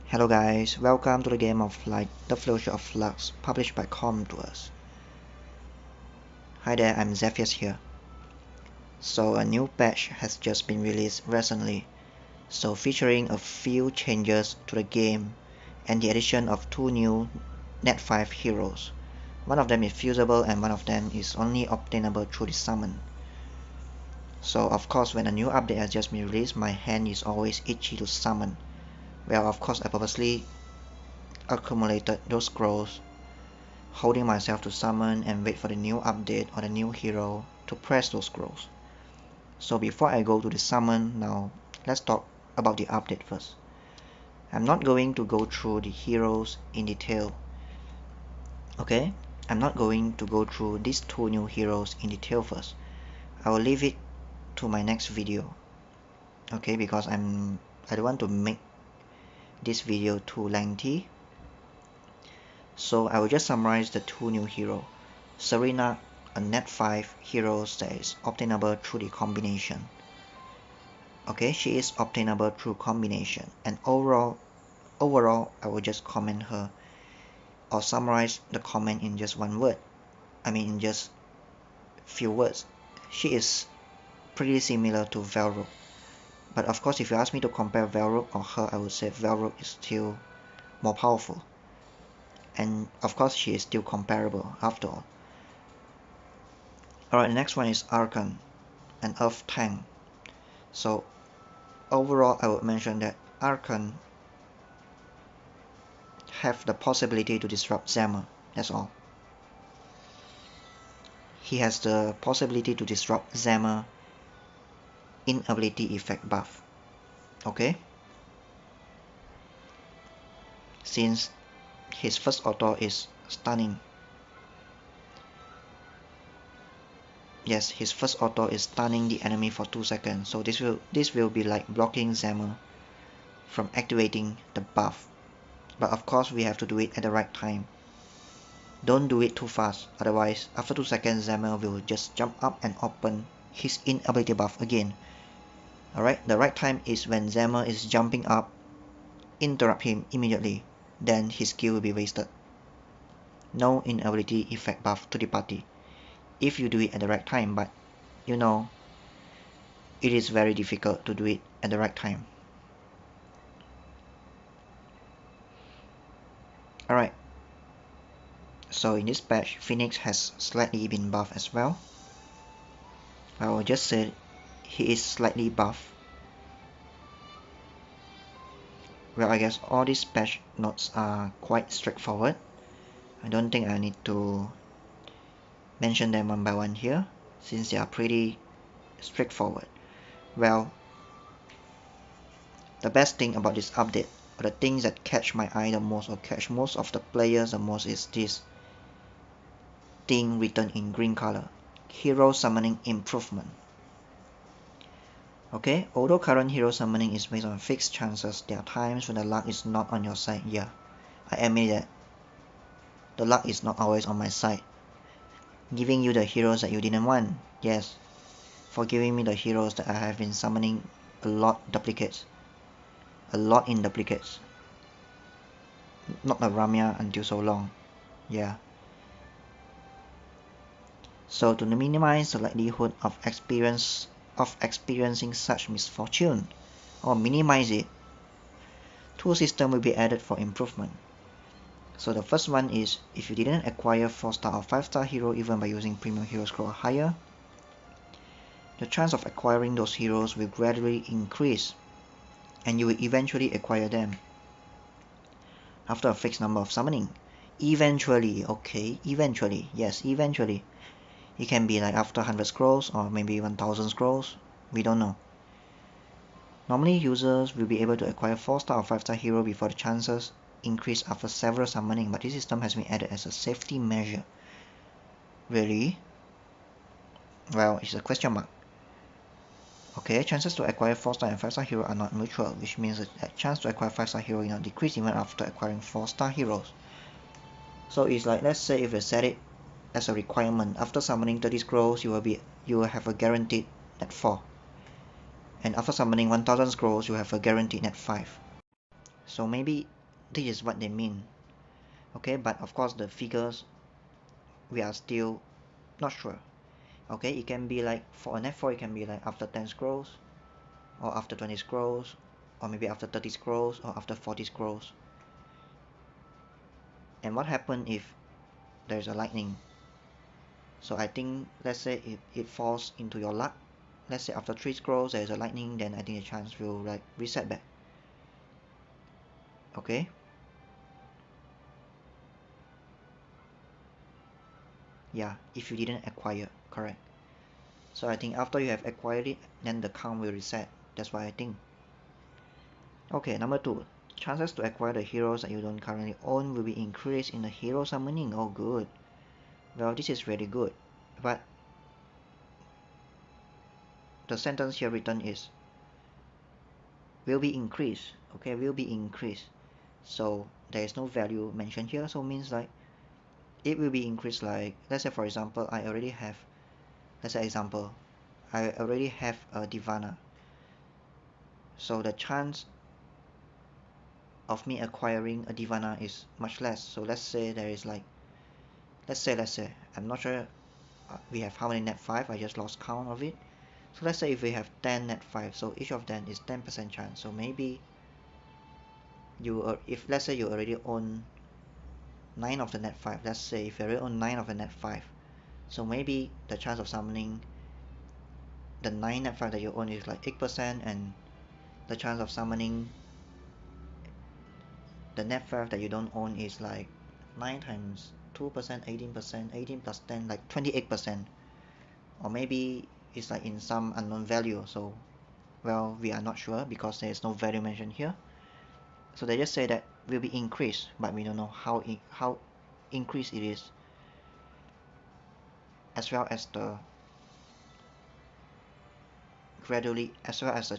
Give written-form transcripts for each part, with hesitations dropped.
Hello guys, welcome to the game of Light, the future of Loux, published by Comtours. Hi there, I'm Zephyrs here. So a new patch has just been released recently, so featuring a few changes to the game and the addition of two new Net 5 heroes. One of them is fusible and one of them is only obtainable through the summon. So of course when a new update has just been released, my hand is always itchy to summon. Well, of course I purposely accumulated those scrolls, holding myself to summon and wait for the new update or the new hero to press those scrolls. So before I go to the summon, now let's talk about the update first. I'm not going to go through the heroes in detail. Okay, I'm not going to go through these two new heroes in detail first. I will leave it to my next video. Okay, because I don't want to make this video too lengthy. So I will just summarize the two new heroes. Serena, a net 5 hero that is obtainable through the combination. Okay, she is obtainable through combination, and overall I will just comment her or summarize the comment in just one word. I mean in just few words. She is pretty similar to Velrook, but of course if you ask me to compare Velrook or her, I would say Velrook is still more powerful, and of course she is still comparable after all. Alright, the next one is Archon, an earth tank. So overall I would mention that Archon have the possibility to disrupt Zama, that's all. He has the possibility to disrupt Zama inability effect buff. Okay? Since his first auto is stunning. Yes, his first auto is stunning the enemy for 2 seconds, so this will be like blocking Zama from activating the buff. But of course we have to do it at the right time. Don't do it too fast, otherwise after 2 seconds Zama will just jump up and open his inability buff again. Alright, the right time is when Zama is jumping up, interrupt him immediately, then his skill will be wasted. No inability effect buff to the party, if you do it at the right time, but you know, it is very difficult to do it at the right time. Alright, so in this patch, Phoenix has slightly been buffed as well. I will just say he is slightly buffed. Well, I guess all these patch notes are quite straightforward. I don't think I need to mention them one by one here, since they are pretty straightforward. Well, the best thing about this update, or the things that catch my eye the most or catch most of the players the most, is this thing written in green color: hero summoning improvement. Okay, although current hero summoning is based on fixed chances, there are times when the luck is not on your side. Yeah, I admit that the luck is not always on my side, giving you the heroes that you didn't want. Yes, for giving me the heroes that I have been summoning a lot in duplicates. Not a Ramya until so long. Yeah. So to minimize the likelihood of experiencing such misfortune, or minimize it, two systems will be added for improvement. So the first one is, if you didn't acquire 4-star or 5-star hero even by using premium hero scroll or higher, the chance of acquiring those heroes will gradually increase, and you will eventually acquire them after a fixed number of summoning. Eventually, okay, eventually, yes, eventually. It can be like after 100 scrolls or maybe 1000 scrolls, we don't know. Normally users will be able to acquire 4-star or 5-star hero before the chances increase after several summoning, but this system has been added as a safety measure. Really? Well, it's a question mark. Okay, chances to acquire 4-star and 5-star hero are not mutual, which means that chance to acquire 5-star hero will not decrease even after acquiring 4-star heroes. So it's like, let's say if you set it as a requirement, after summoning 30 scrolls you will have a guaranteed net 4, and after summoning 1000 scrolls you have a guaranteed net 5. So maybe this is what they mean. Okay, but of course the figures we are still not sure. Okay, it can be like for an F4 it can be like after 10 scrolls, or after 20 scrolls, or maybe after 30 scrolls, or after 40 scrolls. And what happens if there's a lightning? So I think, let's say it falls into your luck. Let's say after 3 scrolls there's a lightning, then I think the chance will like reset back. Okay. Yeah, if you didn't acquire, correct. So I think after you have acquired it, then the count will reset. That's what I think. Okay, number 2. Chances to acquire the heroes that you don't currently own will be increased in the hero summoning. Oh good. Well, this is really good. But the sentence here written is will be increased. Okay, will be increased. So there is no value mentioned here, so means like it will be increased. Like, let's say for example I already have, let's say example, I already have a Divana. So the chance of me acquiring a Divana is much less. So let's say there is like, let's say I'm not sure we have how many net 5, I just lost count of it. So let's say if we have 10 net 5, so each of them is 10% chance. So maybe you if let's say you already own 9 of the net 5, let's say if you already own 9 of the net 5, so maybe the chance of summoning the 9 net 5 that you own is like 8%, and the chance of summoning the net 5 that you don't own is like 9 times 2%, 18%, 18 plus 10, like 28%. Or maybe it's like in some unknown value. So, well, we are not sure because there is no value mentioned here. So they just say that will be increased, but we don't know how increased it is, as well as the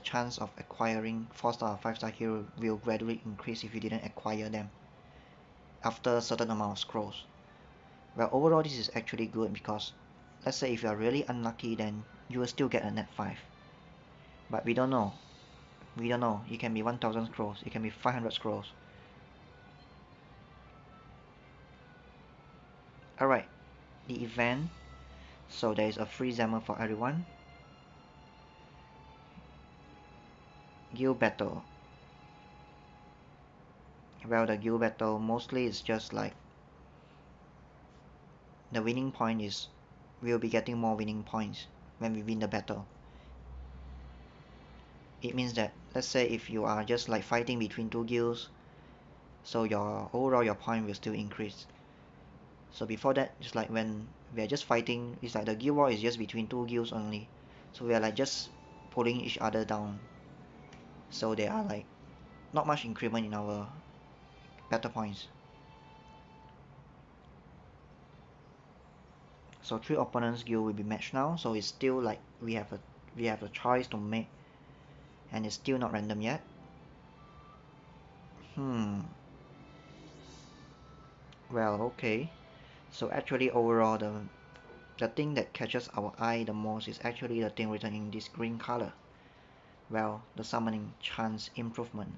chance of acquiring 4-star or 5-star hero will gradually increase if you didn't acquire them after a certain amount of scrolls. Well, overall this is actually good because let's say if you are really unlucky, then you will still get a net 5. But we don't know. It can be 1000 scrolls, it can be 500 scrolls. Alright, the event. So there is a free Zammer for everyone. Guild battle. Well, the guild battle mostly is just like the winning point is we'll be getting more winning points when we win the battle. It means that, let's say if you are just like fighting between 2 guilds, so your overall your point will still increase. So before that, just like when we are just fighting, it's like the guild war is just between 2 guilds only, so we are like just pulling each other down, so there are like not much increment in our battle points. So 3 opponents guild will be matched now, so it's still like we have a choice to make, and it's still not random yet. Well, okay. So actually overall the thing that catches our eye the most is actually the thing written in this green color. Well, the summoning chance improvement.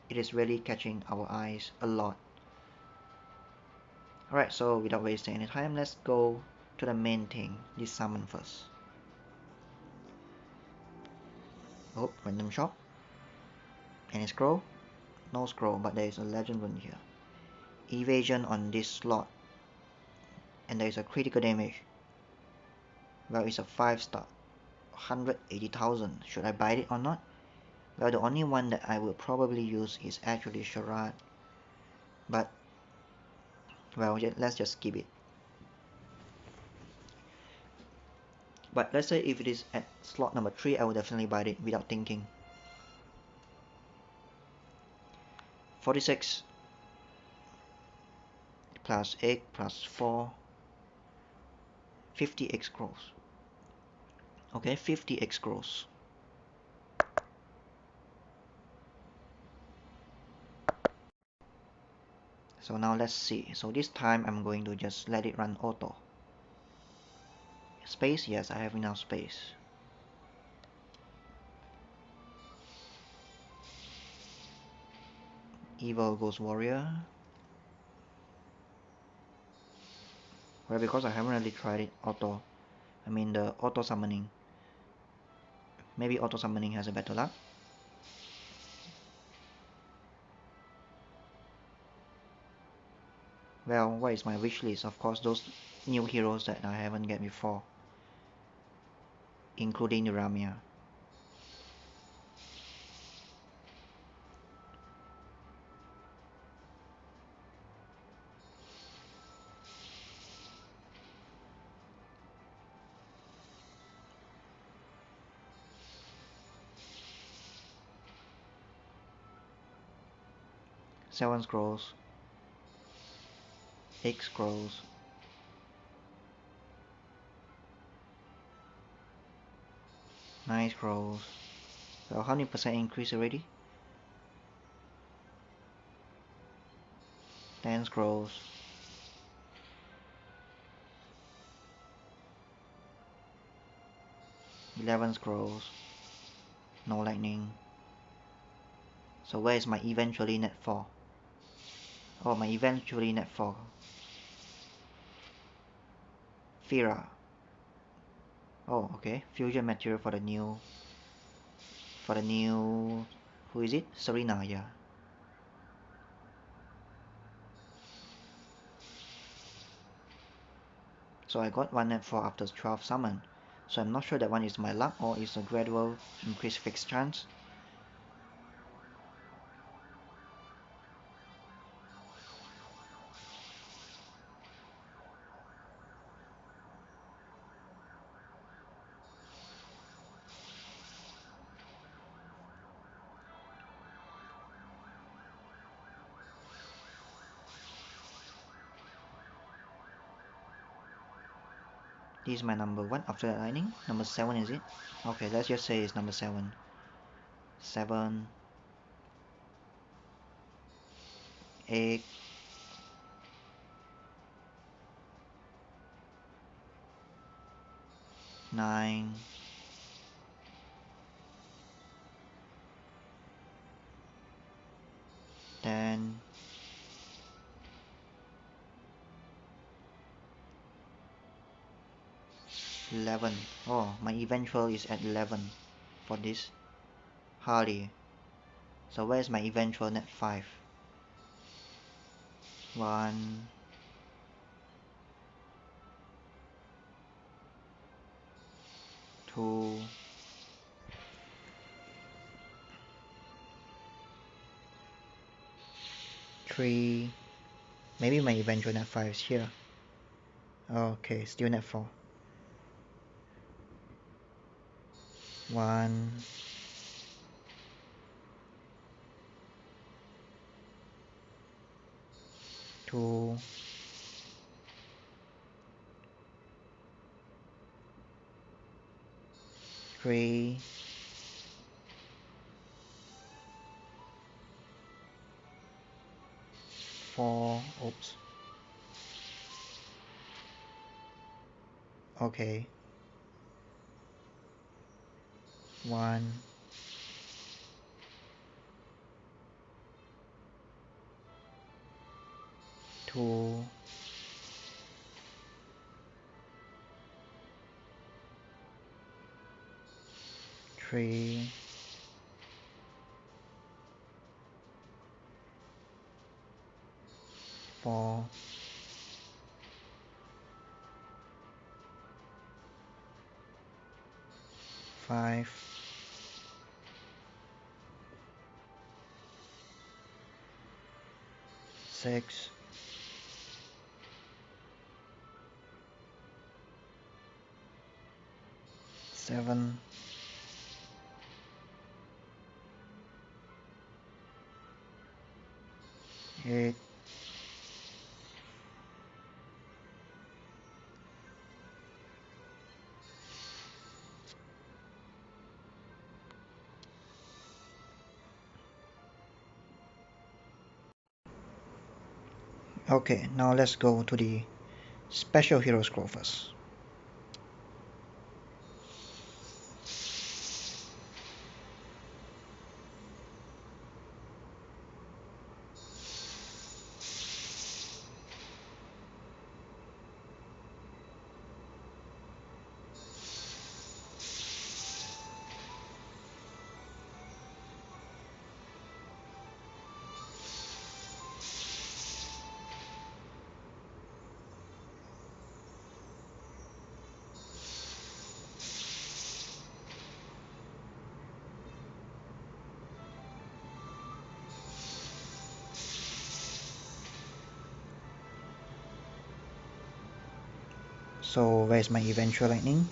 It is really catching our eyes a lot. Alright, so without wasting any time, let's go to the main thing, this summon first. Oh, random shop. Any scroll? No scroll, but there is a legend rune here. Evasion on this slot. And there is a critical damage. Well, it's a 5-star. 180,000. Should I buy it or not? Well, the only one that I will probably use is actually Charade. But, well, let's just skip it. But let's say if it is at slot number 3, I will definitely buy it without thinking. 46 plus 8 plus 4, 50 scrolls. Okay, 50 scrolls. So now let's see. So this time I'm going to just let it run auto. Space? Yes, I have enough space. Evil Ghost Warrior. Well, because I haven't really tried it the auto summoning. Maybe auto summoning has a better luck. Well, what is my wish list? Of course, those new heroes that I haven't get before, including the Ramia. Seven scrolls, 8 scrolls, 9 scrolls. Well, how many percent increase already? 10 scrolls, 11 scrolls, no lightning. So where is my eventually net 4? Oh, my eventually net 4. Fira. Oh, okay. Fusion material for the new. Who is it? Serena, yeah. So I got 1 net 4 after 12 summon. So I'm not sure that one is my luck or is a gradual increased fixed chance. This is my number 1 after that lightning. Number 7 is it? Okay, let's just say it's number 7. 7, 8, 9, 10, 11. Oh, my eventual is at 11 for this. Hardy. So where's my eventual net 5? 1, 2, 3. Maybe my eventual net 5 is here. Okay, still net 4. 1, 2, 3, 4. Oops. Okay. 1, 2, 3, 4, 5, 6, 7, 8, 9. Okay, now let's go to the special hero scroll first. So where is my eventual lightning?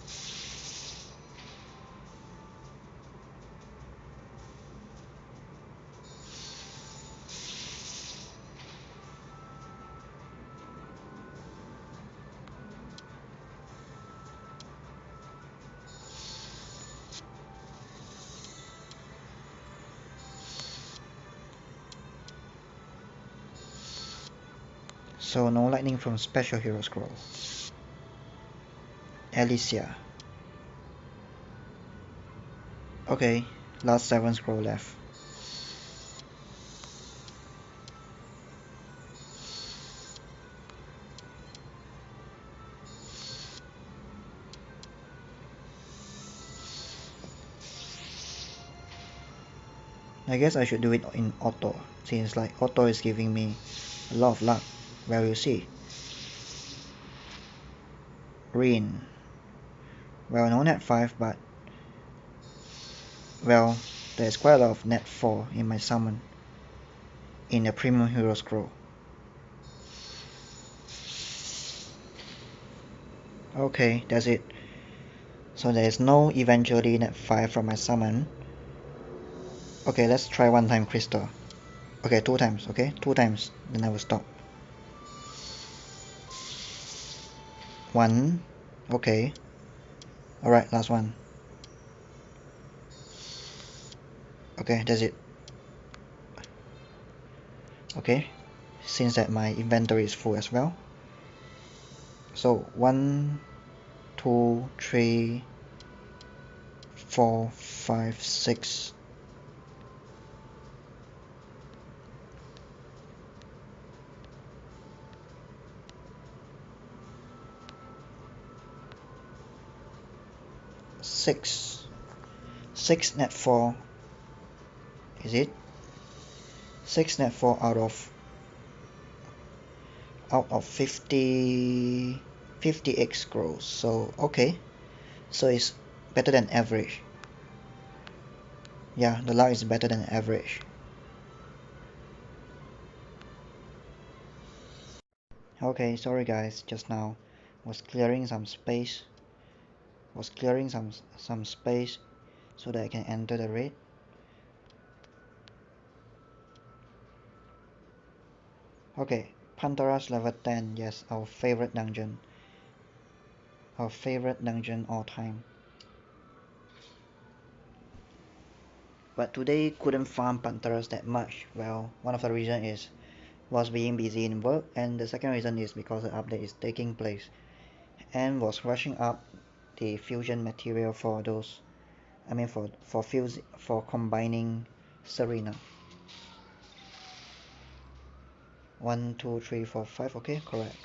So no lightning from special hero scroll. Alicia. Okay, last 7 scroll left. I guess I should do it in auto, since like auto is giving me a lot of luck. Well, you see. Rain. Well, no net 5, but well, there's quite a lot of net 4 in my summon in the premium hero scroll. Okay, that's it. So there is no eventually net 5 from my summon. Okay, let's try one time crystal. Okay, 2 times, okay? 2 times, then I will stop. 1, okay. Alright, last one. Okay, that's it. Okay, since that my inventory is full as well. So 1, 2, 3, 4, 5, 6. Six net 4. Is it? 6 net 4 out of 58 scrolls. So okay. So it's better than average. Yeah, the luck is better than average. Okay, sorry guys, just now was clearing some space. Some space so that I can enter the raid. Okay, Pandora's level 10, yes, our favorite dungeon. Our favorite dungeon all time. But today couldn't farm Panteras that much. Well, one of the reason is was being busy in work, and the second reason is because the update is taking place and was rushing up the fusion material for those for combining Serena. 1, 2, 3, 4, 5, okay, correct.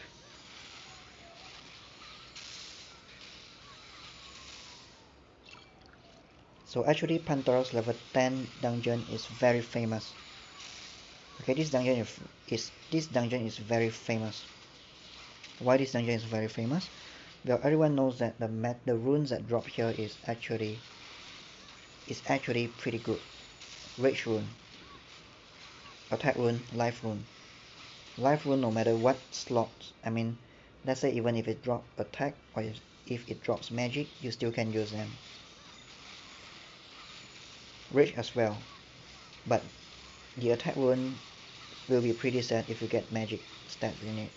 So actually Pandora's level 10 dungeon is very famous. Okay, this dungeon is very famous. Why this dungeon is very famous? Well, everyone knows that the runes that drop here is actually pretty good. Rage rune, attack rune, life rune. Life rune no matter what slots, let's say even if it drops attack or if it drops magic, you still can use them. Rage as well, but the attack rune will be pretty sad if you get magic stats in it.